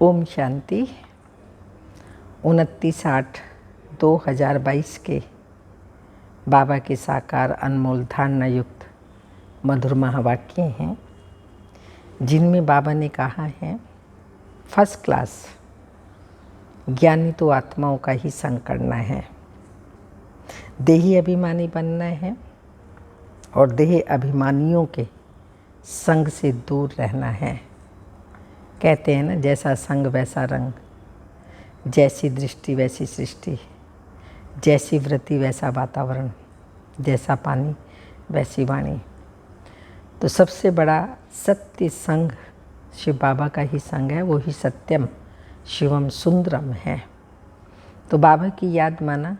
ओम शांति। 29/8/2022 के बाबा के साकार अनमोल धारणा युक्त मधुर महावाक्य हैं, जिनमें बाबा ने कहा है, फर्स्ट क्लास ज्ञानी तो आत्माओं का ही संग करना है, देही अभिमानी बनना है और देह अभिमानियों के संग से दूर रहना है। कहते हैं ना, जैसा संग वैसा रंग, जैसी दृष्टि वैसी सृष्टि, जैसी वृत्ति वैसा वातावरण, जैसा पानी वैसी वाणी। तो सबसे बड़ा सत्य संग शिव बाबा का ही संग है, वो ही सत्यम शिवम सुंदरम है। तो बाबा की याद माना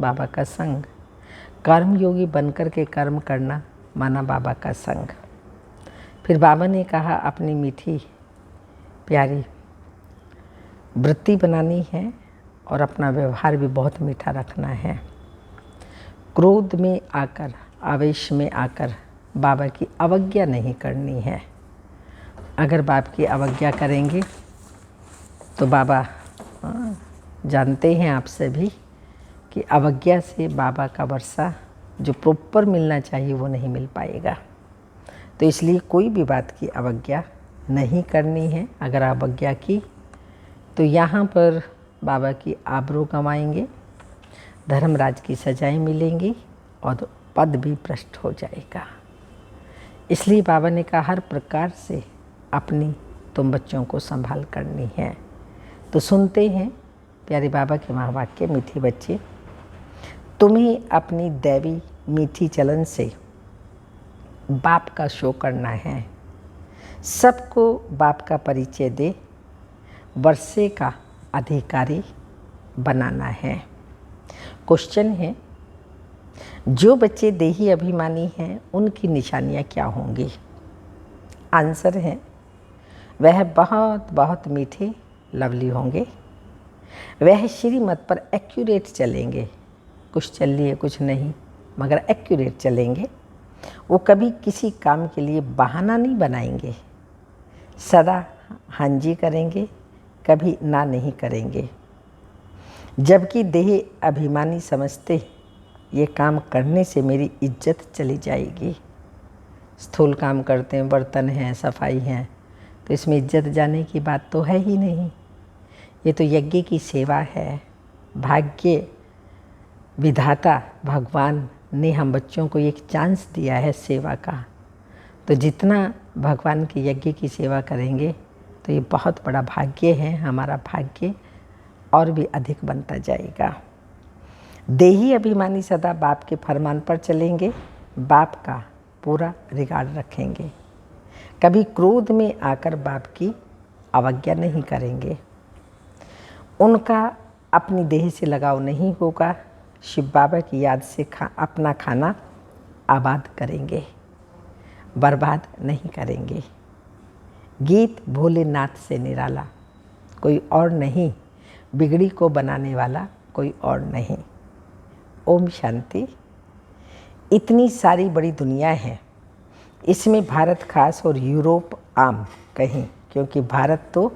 बाबा का संग, कर्म योगी बनकर के कर्म करना माना बाबा का संग। फिर बाबा ने कहा, अपनी मीठी प्यारी वृत्ति बनानी है और अपना व्यवहार भी बहुत मीठा रखना है। क्रोध में आकर, आवेश में आकर बाबा की अवज्ञा नहीं करनी है। अगर बाप की अवज्ञा करेंगे तो बाबा जानते हैं आप सभी कि अवज्ञा से बाबा का वर्षा जो प्रॉपर मिलना चाहिए वो नहीं मिल पाएगा। तो इसलिए कोई भी बात की अवज्ञा नहीं करनी है। अगर अवज्ञा की तो यहाँ पर बाबा की आबरू कमाएंगे, धर्मराज की सजाएं मिलेंगी और पद भी भ्रष्ट हो जाएगा। इसलिए बाबा ने कहा, हर प्रकार से अपनी तुम बच्चों को संभाल करनी है। तो सुनते हैं प्यारे बाबा के महावाक्य। मीठे बच्चे, तुम्हें अपनी दैवी मीठी चलन से बाप का शो करना है, सबको बाप का परिचय दे, वर्षे का अधिकारी बनाना है। क्वेश्चन है, जो बच्चे देही अभिमानी हैं उनकी निशानियां क्या होंगी? आंसर है, वह बहुत बहुत मीठे लवली होंगे। वह श्रीमत पर एक्यूरेट चलेंगे, कुछ चल लिए कुछ नहीं, मगर एक्यूरेट चलेंगे। वो कभी किसी काम के लिए बहाना नहीं बनाएंगे, सदा हाँ जी करेंगे, कभी ना नहीं करेंगे। जबकि देह अभिमानी समझते ये काम करने से मेरी इज्जत चली जाएगी। स्थूल काम करते हैं, बर्तन हैं, सफाई हैं, तो इसमें इज्जत जाने की बात तो है ही नहीं। ये तो यज्ञ की सेवा है। भाग्य विधाता भगवान ने हम बच्चों को एक चांस दिया है सेवा का। तो जितना भगवान के यज्ञ की सेवा करेंगे तो ये बहुत बड़ा भाग्य है। हमारा भाग्य और भी अधिक बनता जाएगा। देही अभिमानी सदा बाप के फरमान पर चलेंगे, बाप का पूरा रिगार्ड रखेंगे, कभी क्रोध में आकर बाप की अवज्ञा नहीं करेंगे। उनका अपनी देह से लगाव नहीं होगा। शिव बाबा की याद से अपना खाना आबाद करेंगे, बर्बाद नहीं करेंगे। गीत भोलेनाथ से निराला कोई और नहीं, बिगड़ी को बनाने वाला कोई और नहीं। ओम शांति। इतनी सारी बड़ी दुनिया है, इसमें भारत खास और यूरोप आम कहीं, क्योंकि भारत तो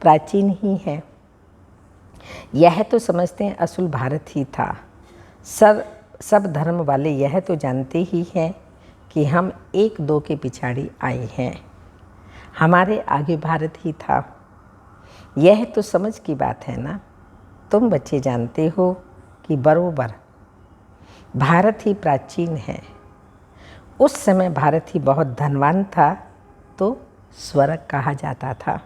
प्राचीन ही है। यह तो समझते हैं असुल भारत ही था। सब धर्म वाले यह तो जानते ही हैं कि हम एक दो के पिछाड़ी आए हैं, हमारे आगे भारत ही था। यह तो समझ की बात है ना। तुम बच्चे जानते हो कि बरोबर भारत ही प्राचीन है। उस समय भारत ही बहुत धनवान था, तो स्वर्ग कहा जाता था।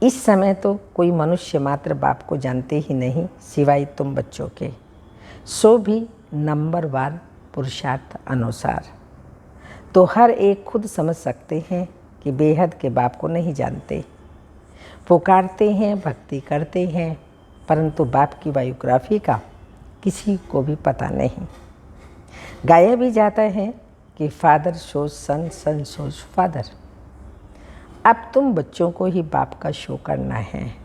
इस समय तो कोई मनुष्य मात्र बाप को जानते ही नहीं, सिवाय तुम बच्चों के, सो भी नंबरवार पुरुषार्थ अनुसार। तो हर एक खुद समझ सकते हैं कि बेहद के बाप को नहीं जानते। पुकारते हैं, भक्ति करते हैं, परंतु बाप की बायोग्राफी का किसी को भी पता नहीं। गाया भी जाता है कि फादर शोज सन, सन शोज फादर। अब तुम बच्चों को ही बाप का शो करना है।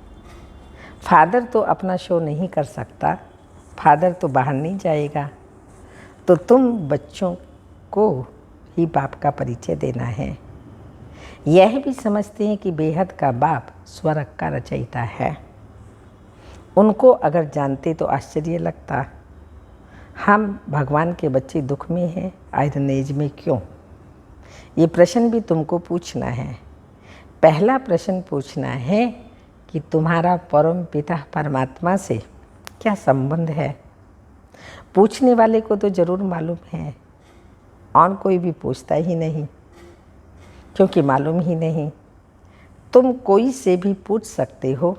फादर तो अपना शो नहीं कर सकता, फादर तो बाहर नहीं जाएगा। तो तुम बच्चों को ही बाप का परिचय देना है। यह भी समझते हैं कि बेहद का बाप स्वर्ग का रचयिता है। उनको अगर जानते तो आश्चर्य लगता। हम भगवान के बच्चे दुख में हैं, आयरन एज में क्यों? ये प्रश्न भी तुमको पूछना है। पहला प्रश्न पूछना है कि तुम्हारा परम पिता परमात्मा से क्या संबंध है। पूछने वाले को तो ज़रूर मालूम है, और कोई भी पूछता ही नहीं, क्योंकि मालूम ही नहीं। तुम कोई से भी पूछ सकते हो,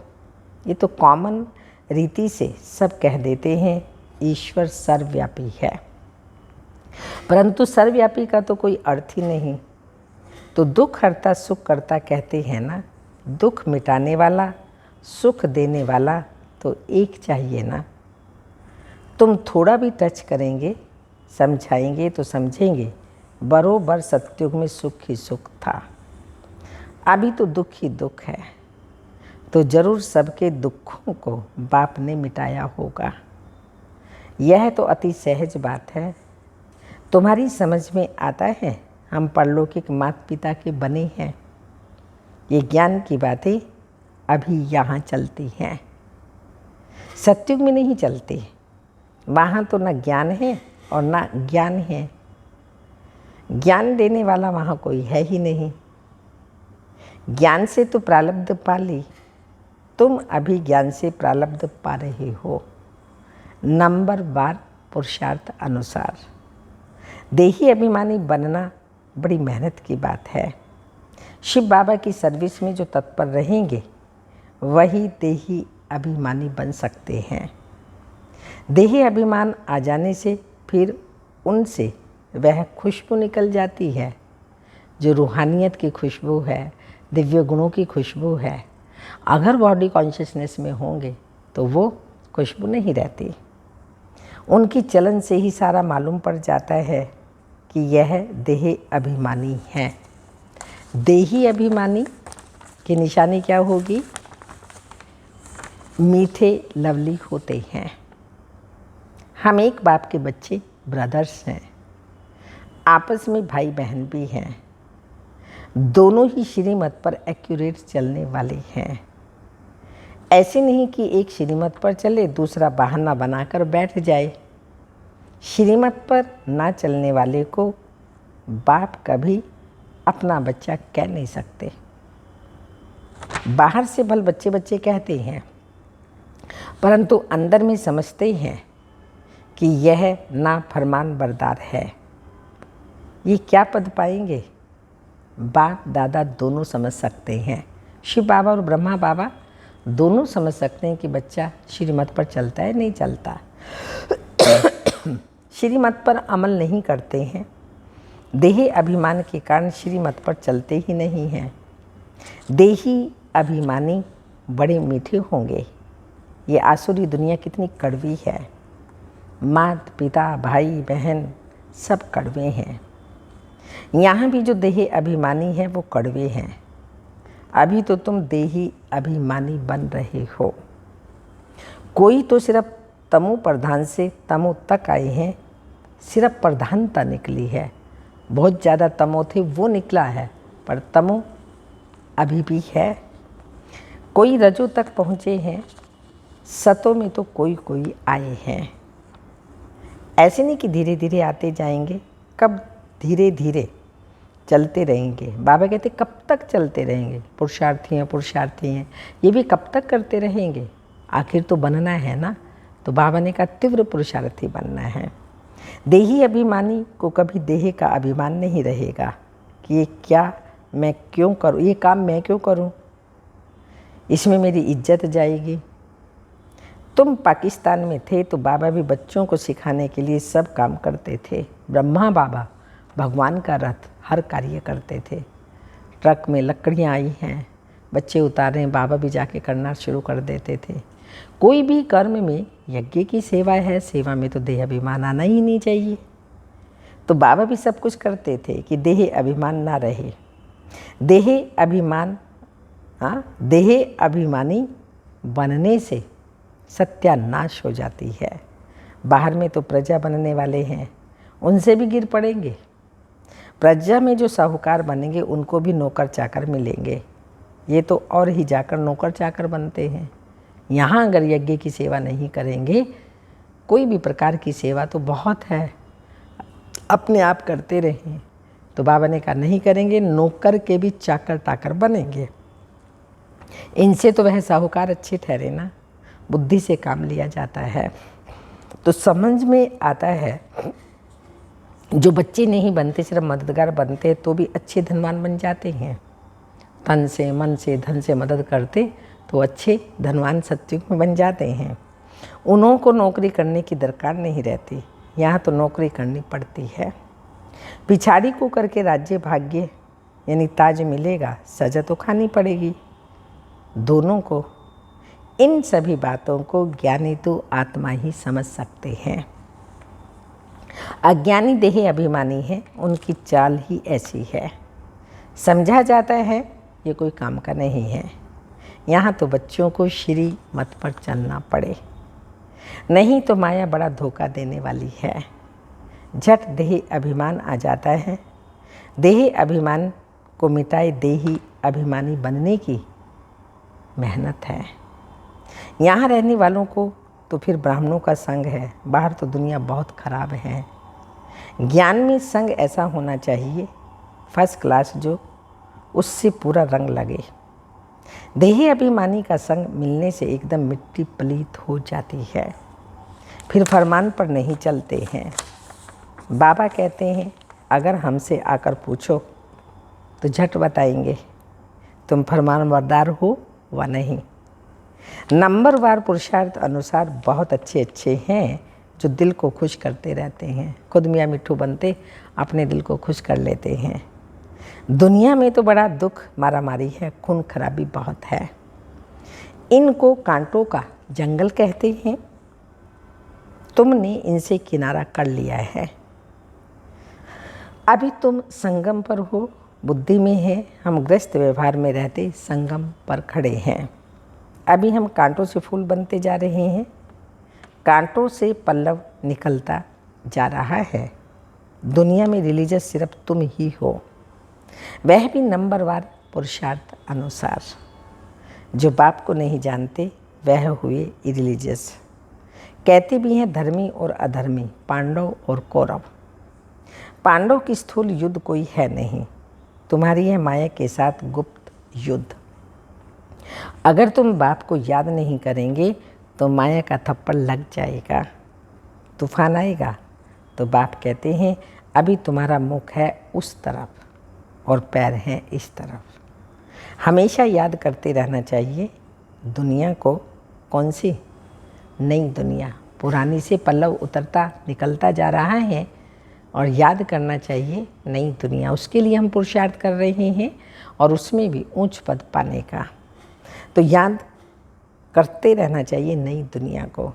ये तो कॉमन रीति से सब कह देते हैं ईश्वर सर्वव्यापी है, परंतु सर्वव्यापी का तो कोई अर्थ ही नहीं। तो दुख हरता सुख करता कहते हैं ना, दुख मिटाने वाला सुख देने वाला तो एक चाहिए ना। तुम थोड़ा भी टच करेंगे, समझाएंगे तो समझेंगे बरोबर सत्युग में सुख ही सुख था, अभी तो दुख ही दुख है। तो जरूर सबके दुखों को बाप ने मिटाया होगा। यह तो अति सहज बात है, तुम्हारी समझ में आता है। हम परलौकिक माता पिता के बने हैं। ये ज्ञान की बातें अभी यहाँ चलती हैं, सत्युग में नहीं चलती। वहाँ तो न ज्ञान है और न ज्ञान है। ज्ञान देने वाला वहाँ कोई है ही नहीं। ज्ञान से तो प्रारब्ध पा ली, तुम अभी ज्ञान से प्रारब्ध पा रहे हो। नंबर 12 पुरुषार्थ अनुसार। देही अभिमानी बनना बड़ी मेहनत की बात है। शिव बाबा की सर्विस में जो तत्पर रहेंगे वही देही अभिमानी बन सकते हैं। देही अभिमान आ जाने से फिर उनसे वह खुशबू निकल जाती है जो रूहानियत की खुशबू है, दिव्य गुणों की खुशबू है। अगर बॉडी कॉन्शियसनेस में होंगे तो वो खुशबू नहीं रहती। उनकी चलन से ही सारा मालूम पड़ जाता है कि यह देह अभिमानी है। देही अभिमानी की निशानी क्या होगी? मीठे लवली होते हैं। हम एक बाप के बच्चे ब्रदर्स हैं, आपस में भाई बहन भी हैं। दोनों ही श्रीमत पर एक्यूरेट चलने वाले हैं। ऐसे नहीं कि एक श्रीमत पर चले दूसरा बहाना बनाकर बैठ जाए। श्रीमत पर ना चलने वाले को बाप कभी अपना बच्चा कह नहीं सकते। बाहर से भल बच्चे बच्चे कहते हैं, परंतु अंदर में समझते हैं कि यह ना फरमान बरदार है। ये क्या पद पाएंगे? बाप दादा दोनों समझ सकते हैं, शिव बाबा और ब्रह्मा बाबा दोनों समझ सकते हैं कि बच्चा श्रीमत पर चलता है नहीं चलता। श्रीमत पर अमल नहीं करते हैं, देही अभिमान के कारण श्रीमत पर चलते ही नहीं हैं। देही अभिमानी बड़े मीठे होंगे। ये आसुरी दुनिया कितनी कड़वी है। माता पिता भाई बहन सब कड़वे हैं। यहाँ भी जो देही अभिमानी है वो कड़वे हैं। अभी तो तुम देही अभिमानी बन रहे हो। कोई तो सिर्फ तमो प्रधान से तमो तक आए हैं, सिर्फ प्रधानता निकली है। बहुत ज़्यादा तमो थे वो निकला है, पर तमो अभी भी है। कोई रजो तक पहुँचे हैं, सतों में तो कोई कोई आए हैं। ऐसे नहीं कि धीरे धीरे आते जाएंगे, कब धीरे धीरे चलते रहेंगे। बाबा कहते कब तक चलते रहेंगे? पुरुषार्थी हैं, ये भी कब तक करते रहेंगे? आखिर तो बनना है ना। तो बाबा ने कहा तीव्र पुरुषार्थी बनना है। देही अभिमानी को कभी देह का अभिमान नहीं रहेगा कि ये क्या मैं क्यों करूँ, ये काम मैं क्यों करूँ, इसमें मेरी इज्जत जाएगी। तुम पाकिस्तान में थे तो बाबा भी बच्चों को सिखाने के लिए सब काम करते थे। ब्रह्मा बाबा भगवान का रथ हर कार्य करते थे। ट्रक में लकड़ियाँ आई हैं, बच्चे उतार रहे हैं, बाबा भी जाके करना शुरू कर देते थे। कोई भी कर्म में यज्ञ की सेवा है, सेवा में तो देह अभिमान आना ही नहीं चाहिए। तो बाबा भी सब कुछ करते थे कि देह अभिमान ना रहे। देह अभिमानी बनने से सत्यानाश हो जाती है। बाहर में तो प्रजा बनने वाले हैं, उनसे भी गिर पड़ेंगे। प्रजा में जो साहूकार बनेंगे उनको भी नौकर चाकर मिलेंगे। ये तो और ही जाकर नौकर चाकर बनते हैं। यहाँ अगर यज्ञ की सेवा नहीं करेंगे, कोई भी प्रकार की सेवा तो बहुत है, अपने आप करते रहें। तो बाबा ने कहा नहीं करेंगे, नौकर के भी चाकर टाकर बनेंगे। इनसे तो वह साहूकार अच्छे ठहरे ना, बुद्धि से काम लिया जाता है। तो समझ में आता है जो बच्चे नहीं बनते, सिर्फ मददगार बनते हैं, तो भी अच्छे धनवान बन जाते हैं। तन से, मन से, धन से मदद करते तो अच्छे धनवान सत्युग में बन जाते हैं। उन्हों को नौकरी करने की दरकार नहीं रहती, यहाँ तो नौकरी करनी पड़ती है। पिछाड़ी को करके राज्य भाग्य यानी ताज मिलेगा, सजा तो खानी पड़ेगी दोनों को। इन सभी बातों को ज्ञानी तो आत्मा ही समझ सकते हैं। अज्ञानी देह अभिमानी है, उनकी चाल ही ऐसी है। समझा जाता है ये कोई काम का नहीं है। यहाँ तो बच्चों को श्री मत पर चलना पड़े, नहीं तो माया बड़ा धोखा देने वाली है। झट देह अभिमान आ जाता है। देह अभिमान को मिटाए देही अभिमानी बनने की मेहनत है। यहाँ रहने वालों को तो फिर ब्राह्मणों का संग है, बाहर तो दुनिया बहुत खराब है। ज्ञान में संग ऐसा होना चाहिए फर्स्ट क्लास, जो उससे पूरा रंग लगे। देही अभिमानी का संग मिलने से एकदम मिट्टी पलीत हो जाती है, फिर फरमान पर नहीं चलते हैं। बाबा कहते हैं अगर हमसे आकर पूछो तो झट बताएंगे तुम फरमानबरदार हो व नहीं। नंबरवार पुरुषार्थ अनुसार बहुत अच्छे अच्छे हैं जो दिल को खुश करते रहते हैं। खुद मियाँ मिट्ठू बनते अपने दिल को खुश कर लेते हैं। दुनिया में तो बड़ा दुख मारामारी है, खून खराबी बहुत है। इनको कांटों का जंगल कहते हैं। तुमने इनसे किनारा कर लिया है। अभी तुम संगम पर हो, बुद्धि में है। हम गृहस्थ व्यवहार में रहते संगम पर खड़े हैं। अभी हम कांटों से फूल बनते जा रहे हैं, कांटों से पल्लव निकलता जा रहा है। दुनिया में रिलीजियस सिर्फ तुम ही हो, वह भी नंबरवार पुरुषार्थ अनुसार। जो बाप को नहीं जानते वह हुए इरिलीजियस। कहते भी हैं धर्मी और अधर्मी, पांडव और कौरव। पांडव की स्थूल युद्ध कोई है नहीं, तुम्हारी है माया के साथ गुप्त युद्ध। अगर तुम बाप को याद नहीं करेंगे तो माया का थप्पड़ लग जाएगा, तूफान आएगा। तो बाप कहते हैं अभी तुम्हारा मुख है उस तरफ और पैर हैं इस तरफ। हमेशा याद करते रहना चाहिए दुनिया को। कौन सी? नई दुनिया। पुरानी से पल्लव उतरता निकलता जा रहा है और याद करना चाहिए नई दुनिया। उसके लिए हम पुरुषार्थ कर रहे हैं और उसमें भी ऊंच पद पाने का। तो याद करते रहना चाहिए नई दुनिया को।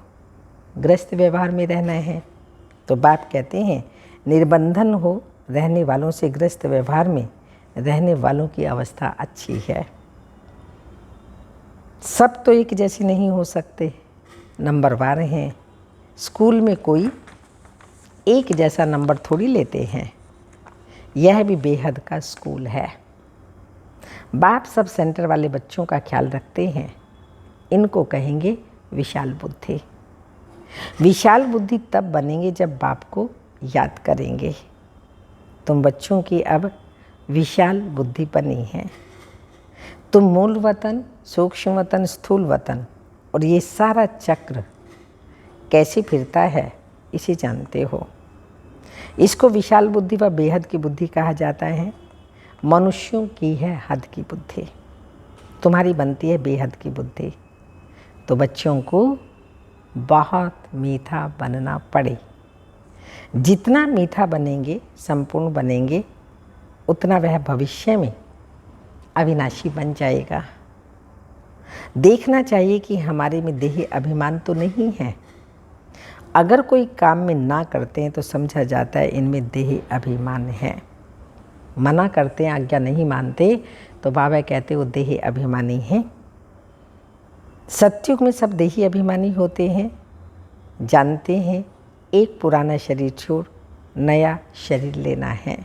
गृहस्थ व्यवहार में रहना है तो बाप कहते हैं निर्बंधन हो रहने वालों से गृहस्थ व्यवहार में रहने वालों की अवस्था अच्छी है। सब तो एक जैसे नहीं हो सकते, नंबरवार हैं। स्कूल में कोई एक जैसा नंबर थोड़ी लेते हैं, यह भी बेहद का स्कूल है। बाप सब सेंटर वाले बच्चों का ख्याल रखते हैं। इनको कहेंगे विशाल बुद्धि। विशाल बुद्धि तब बनेंगे जब बाप को याद करेंगे। तुम बच्चों की अब विशाल बुद्धि बनी है। तुम मूल वतन, सूक्ष्म वतन, स्थूल वतन और ये सारा चक्र कैसे फिरता है इसे जानते हो। इसको विशाल बुद्धि व बेहद की बुद्धि कहा जाता है। मनुष्यों की है हद की बुद्धि, तुम्हारी बनती है बेहद की बुद्धि। तो बच्चों को बहुत मीठा बनना पड़े। जितना मीठा बनेंगे, संपूर्ण बनेंगे, उतना वह भविष्य में अविनाशी बन जाएगा। देखना चाहिए कि हमारे में देह अभिमान तो नहीं है। अगर कोई काम में ना करते हैं तो समझा जाता है इनमें देह अभिमान है। मना करते हैं, आज्ञा नहीं मानते तो बाबा कहते वो देह अभिमानी हैं। सत्युग में सब देही अभिमानी होते हैं, जानते हैं एक पुराना शरीर छोड़ नया शरीर लेना है।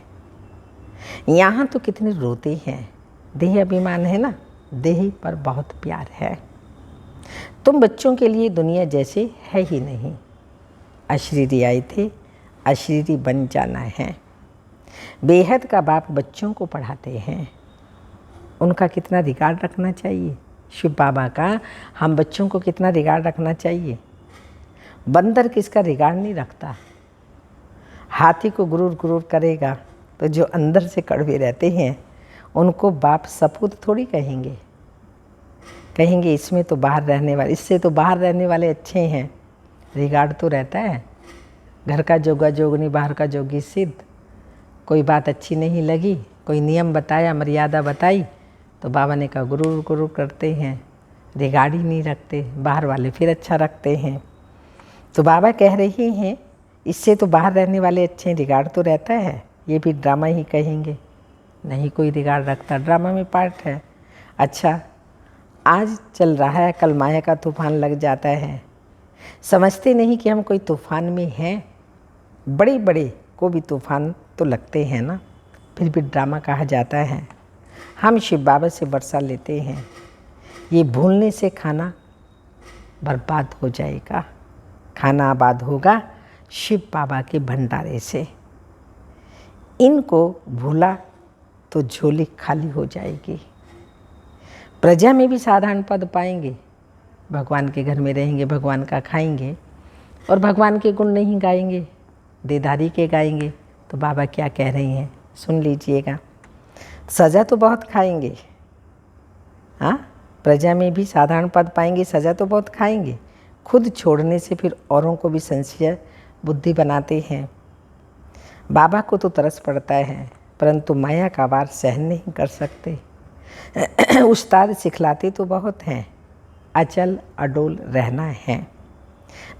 यहाँ तो कितने रोते हैं, देह अभिमान है ना, देह पर बहुत प्यार है। तुम बच्चों के लिए दुनिया जैसे है ही नहीं। अशरीरी आए थे, अशरीरी बन जाना है। बेहद का बाप बच्चों को पढ़ाते हैं, उनका कितना रिगार्ड रखना चाहिए। शिव बाबा का हम बच्चों को कितना रिगार्ड रखना चाहिए। बंदर किसका रिगार्ड नहीं रखता। हाथी को गुरूर गुरूर करेगा तो जो अंदर से कड़वे रहते हैं उनको बाप सपूत थोड़ी कहेंगे। कहेंगे इसमें तो बाहर रहने वाले, इससे तो बाहर रहने वाले अच्छे हैं। रिगार्ड तो रहता है। घर का जोगा जोगनी, बाहर का जोगी सिद्ध। कोई बात अच्छी नहीं लगी, कोई नियम बताया, मर्यादा बताई तो बाबा ने कहा गुरूर गुरूर करते हैं, रिगार्ड ही नहीं रखते। बाहर वाले फिर अच्छा रखते हैं। तो बाबा कह रहे हैं इससे तो बाहर रहने वाले अच्छे हैं, रिगार्ड तो रहता है। ये भी ड्रामा ही कहेंगे, नहीं कोई रिगार्ड रखता, ड्रामा में पार्ट है। अच्छा, आज चल रहा है, कल माया का तूफान लग जाता है। समझते नहीं कि हम कोई तूफान में हैं। बड़े बड़े को भी तूफान तो लगते हैं ना, फिर भी ड्रामा कहा जाता है। हम शिव बाबा से वर्षा लेते हैं। ये भूलने से खाना बर्बाद हो जाएगा। खाना आबाद होगा शिव बाबा के भंडारे से। इनको भूला तो झोली खाली हो जाएगी। प्रजा में भी साधारण पद पाएंगे, भगवान के घर में रहेंगे, भगवान का खाएंगे और भगवान के गुण नहीं गाएंगे, देदारी के गाएंगे। तो बाबा क्या कह रही हैं सुन लीजिएगा। सज़ा तो बहुत खाएंगे, हाँ, प्रजा में भी साधारण पद पाएंगे, सज़ा तो बहुत खाएंगे। खुद छोड़ने से फिर औरों को भी संशय बुद्धि बनाते हैं। बाबा को तो तरस पड़ता है, परंतु माया का वार सहन नहीं कर सकते। उस्ताद सिखलाते तो बहुत हैं, अचल अडोल रहना है।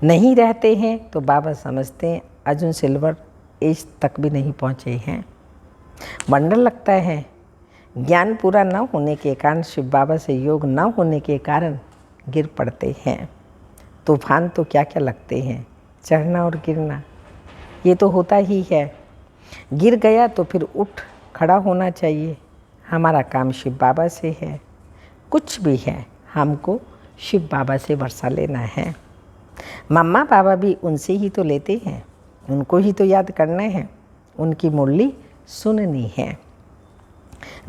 नहीं रहते हैं तो बाबा समझते हैं अर्जुन सिल्वर एज तक भी नहीं पहुँचे हैं। वंडर लगता है ज्ञान पूरा न होने के कारण, शिव बाबा से योग न होने के कारण गिर पड़ते हैं। तूफान तो क्या क्या लगते हैं, चढ़ना और गिरना ये तो होता ही है। गिर गया तो फिर उठ खड़ा होना चाहिए। हमारा काम शिव बाबा से है, कुछ भी है हमको शिव बाबा से वर्षा लेना है। मम्मा पापा भी उनसे ही तो लेते हैं, उनको ही तो याद करना है, उनकी मुरली सुननी है।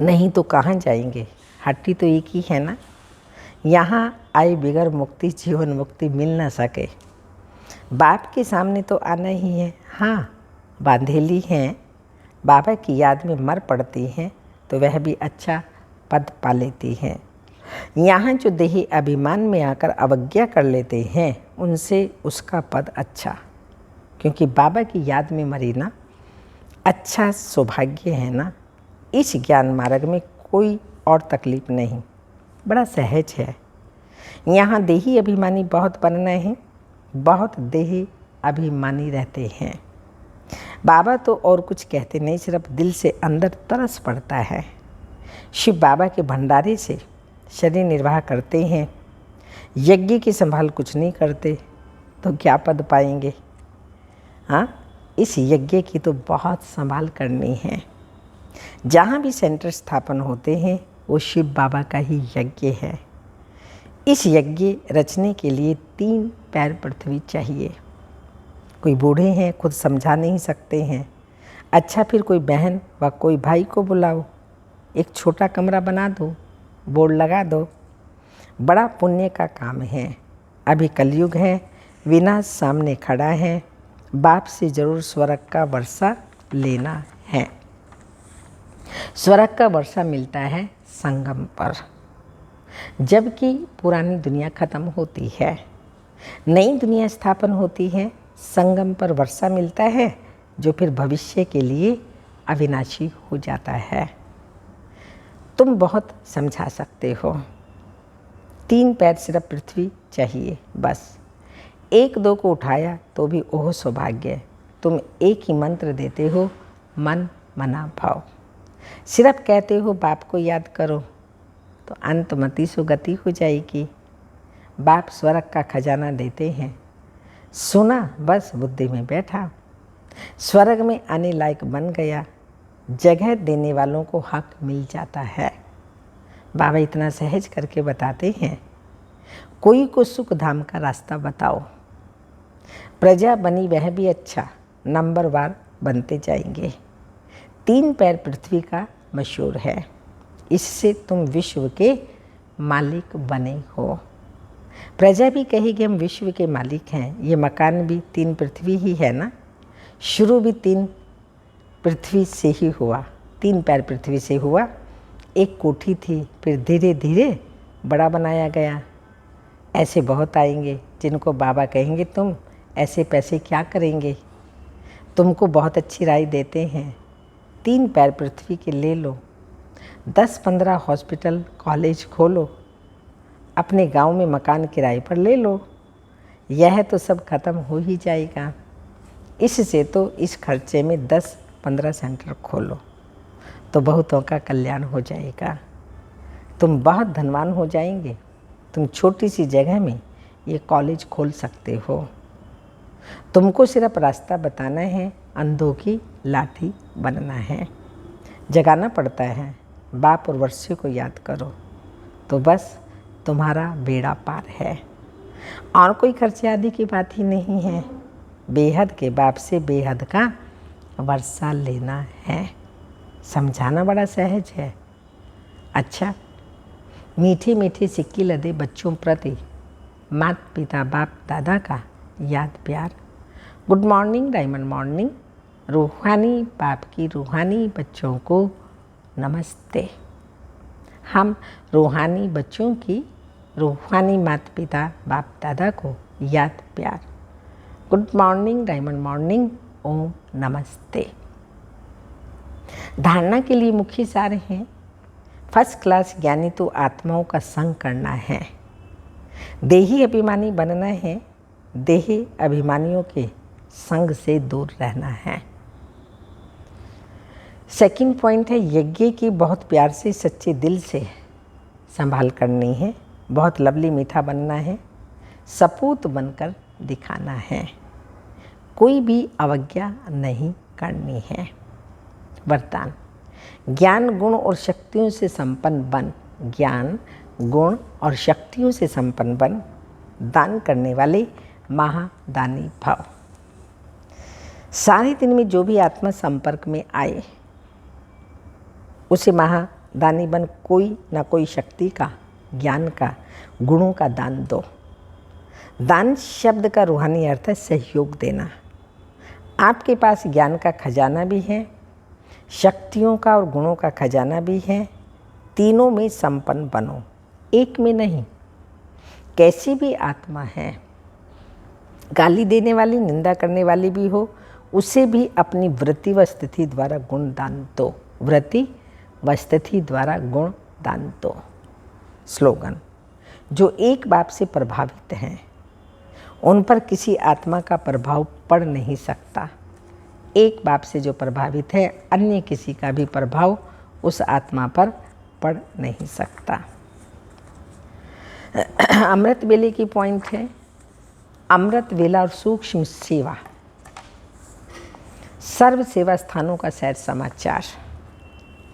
नहीं तो कहाँ जाएंगे, हट्टी तो एक ही है ना। यहाँ आए बिगर मुक्ति जीवन मुक्ति मिल ना सके। बाप के सामने तो आना ही है। हाँ, बांधेली हैं, बाबा की याद में मर पड़ती हैं तो वह भी अच्छा पद पा लेती हैं। यहाँ जो देही अभिमान में आकर अवज्ञा कर लेते हैं उनसे उसका पद अच्छा, क्योंकि बाबा की याद में मरी ना अच्छा सौभाग्य है ना। इस ज्ञान मार्ग में कोई और तकलीफ नहीं, बड़ा सहज है। यहाँ देही अभिमानी बहुत बनना है, बहुत देही अभिमानी रहते हैं। बाबा तो और कुछ कहते नहीं, सिर्फ दिल से अंदर तरस पड़ता है। शिव बाबा के भंडारे से शरीर निर्वाह करते हैं, यज्ञ की संभाल कुछ नहीं करते तो क्या पद पाएंगे। हाँ, इस यज्ञ की तो बहुत संभाल करनी है। जहाँ भी सेंटर स्थापन होते हैं वो शिव बाबा का ही यज्ञ है। इस यज्ञ रचने के लिए 3 पैर पृथ्वी चाहिए। कोई बूढ़े हैं, खुद समझा नहीं सकते हैं, अच्छा फिर कोई बहन व कोई भाई को बुलाओ, एक छोटा कमरा बना दो, बोर्ड लगा दो, बड़ा पुण्य का काम है। अभी कलयुग है, विनाश सामने खड़ा है, बाप से जरूर स्वर्ग का वर्षा लेना है। स्वर्ग का वर्षा मिलता है संगम पर, जबकि पुरानी दुनिया खत्म होती है, नई दुनिया स्थापन होती है। संगम पर वर्षा मिलता है जो फिर भविष्य के लिए अविनाशी हो जाता है। तुम बहुत समझा सकते हो, 3 पैर सिर्फ पृथ्वी चाहिए बस। 1-2 को उठाया तो भी ओह सौभाग्य। तुम एक ही मंत्र देते हो, मन मना भाव। सिर्फ कहते हो बाप को याद करो तो अंतमति सुगति हो जाएगी। बाप स्वर्ग का खजाना देते हैं, सुना बस बुद्धि में बैठा, स्वर्ग में आने लायक बन गया, जगह देने वालों को हक मिल जाता है। बाबा इतना सहज करके बताते हैं, कोई को सुख धाम का रास्ता बताओ। प्रजा बनी वह भी अच्छा, नंबरवार बनते जाएंगे। 3 पैर पृथ्वी का मशहूर है, इससे तुम विश्व के मालिक बने हो। प्रजा भी कहेगी हम विश्व के मालिक हैं। ये मकान भी 3 पृथ्वी ही है ना, शुरू भी 3 पृथ्वी से ही हुआ, 3 पैर पृथ्वी से हुआ। एक कोठी थी, फिर धीरे धीरे बड़ा बनाया गया। ऐसे बहुत आएंगे जिनको बाबा कहेंगे तुम ऐसे पैसे क्या करेंगे, तुमको बहुत अच्छी राय देते हैं, 3 पैर पृथ्वी के ले लो, 10-15 हॉस्पिटल कॉलेज खोलो, अपने गांव में मकान किराए पर ले लो, यह तो सब खत्म हो ही जाएगा। इससे तो इस खर्चे में 10-15 सेंटर खोलो तो बहुतों का कल्याण हो जाएगा। तुम बहुत धनवान हो जाएंगे। तुम छोटी सी जगह में ये कॉलेज खोल सकते हो। तुमको सिर्फ रास्ता बताना है, अंधों की लाठी बनना है। जगाना पड़ता है, बाप और वर्षे को याद करो तो बस तुम्हारा बेड़ा पार है। और कोई खर्चे आदि की बात ही नहीं है। बेहद के बाप से बेहद का वर्षा लेना है। समझाना बड़ा सहज है। अच्छा, मीठी मीठी सिक्की लदे बच्चों प्रति माता पिता बाप दादा का याद प्यार। Good morning, diamond morning. रूहानी बाप की रूहानी बच्चों को नमस्ते। हम रूहानी बच्चों की रूहानी माता पिता बाप दादा को याद प्यार। गुड मॉर्निंग, डायमंड मॉर्निंग, ओम नमस्ते। धारणा के लिए मुख्य सार हैं, फर्स्ट क्लास ज्ञानी तो आत्माओं का संग करना है, देही अभिमानी बनना है, देही अभिमानियों के संग से दूर रहना है। सेकंड पॉइंट है, यज्ञ की बहुत प्यार से सच्चे दिल से संभाल करनी है, बहुत लवली मीठा बनना है, सपूत बनकर दिखाना है, कोई भी अवज्ञा नहीं करनी है। वरदान, ज्ञान गुण और शक्तियों से संपन्न बन, ज्ञान गुण और शक्तियों से संपन्न बन, दान करने वाले महादानी भव। सारे दिन में जो भी आत्मा संपर्क में आए उसे महादानी बन कोई ना कोई शक्ति का, ज्ञान का, गुणों का दान दो। दान शब्द का रूहानी अर्थ है सहयोग देना। आपके पास ज्ञान का खजाना भी है, शक्तियों का और गुणों का खजाना भी है। तीनों में संपन्न बनो, एक में नहीं। कैसी भी आत्मा है, गाली देने वाली, निंदा करने वाली भी हो, उसे भी अपनी वृत्ति व स्थिति द्वारा गुण दान दो। वृत्ति व स्थिति द्वारा गुण दान दो। स्लोगन, जो एक बाप से प्रभावित हैं उन पर किसी आत्मा का प्रभाव पड़ नहीं सकता। एक बाप से जो प्रभावित है, अन्य किसी का भी प्रभाव उस आत्मा पर पड़ नहीं सकता। अमृत वेले की पॉइंट है, अमृत वेला और सूक्ष्म सेवा, सर्व सेवा स्थानों का सैर समाचार।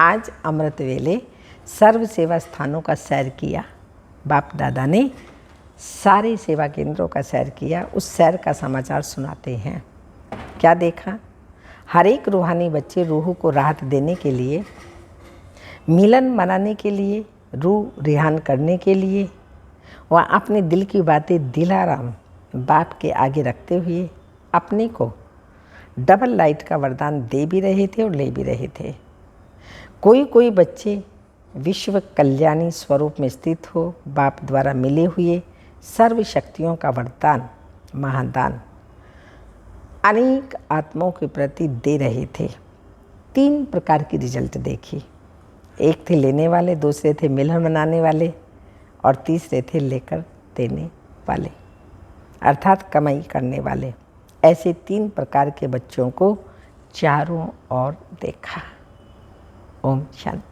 आज अमृत वेले सर्व सेवा स्थानों का सैर किया। बाप दादा ने सारे सेवा केंद्रों का सैर किया, उस सैर का समाचार सुनाते हैं। क्या देखा? हर एक रूहानी बच्चे रूह को राहत देने के लिए, मिलन मनाने के लिए, रूह रिहान करने के लिए व अपने दिल की बातें दिलाराम बाप के आगे रखते हुए अपने को डबल लाइट का वरदान दे भी रहे थे और ले भी रहे थे। कोई कोई बच्चे विश्व कल्याणी स्वरूप में स्थित हो बाप द्वारा मिले हुए सर्व शक्तियों का वरदान, महादान अनेक आत्माओं के प्रति दे रहे थे। 3 प्रकार की रिजल्ट देखी। एक थे लेने वाले, दूसरे थे मिलन मनाने वाले और तीसरे थे लेकर देने वाले, अर्थात कमाई करने वाले। ऐसे 3 प्रकार के बच्चों को चारों ओर देखा। ओम शांति।